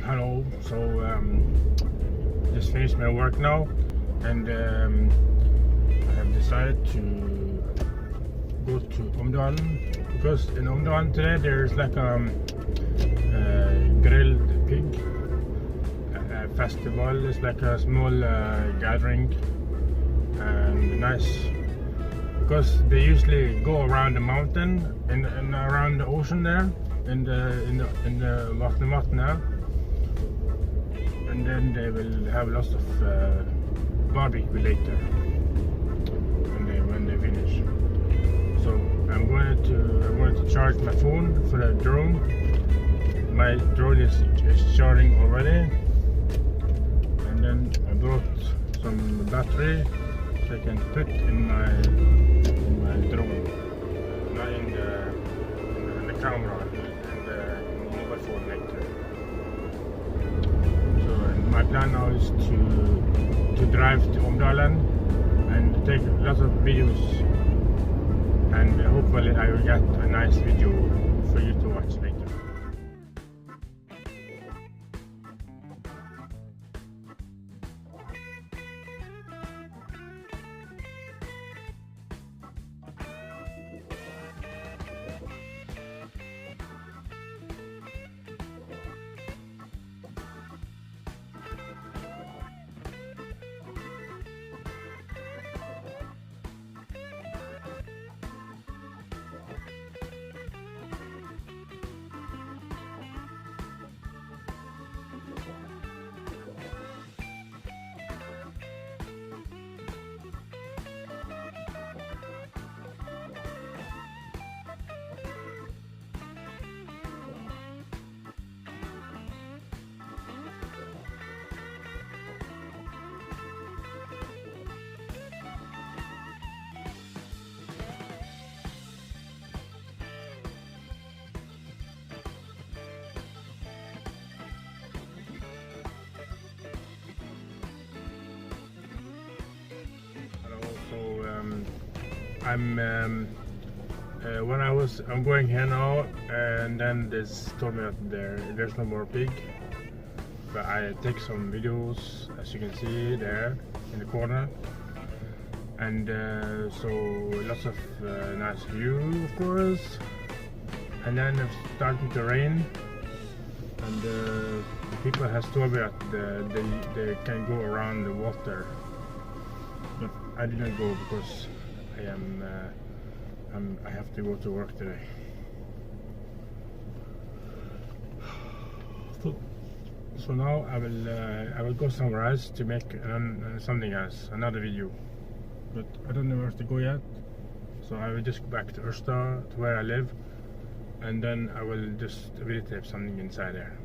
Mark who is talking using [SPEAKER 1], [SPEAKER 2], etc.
[SPEAKER 1] Hello. So just finished my work now, and I have decided to go to Åmdalen, because in Åmdalen today there's like a grilled pig festival. It's like a small gathering, and nice because they usually go around the mountain and around the ocean there in the Vatnet. And then they will have lots of barbecue later when they finish. So I'm going to charge my phone for the drone. My drone is charging already, and then I brought some battery so I can put in my drone, not in the camera, in the mobile phone later. My plan now is to drive to Åmdalen and take lots of videos, and hopefully I will get a nice video for you to watch later. I'm going here now, and then this told me that there's no more pig, but I take some videos, as you can see there in the corner, and so lots of nice view, of course. And then it's starting to rain, and the people has told me that they can go around the water, but I didn't go because I have to go to work today. So now I will go somewhere else to make something else, another video, but I don't know where to go yet. So I will just go back to Åmdal, to where I live, and then I will just videotape something inside there.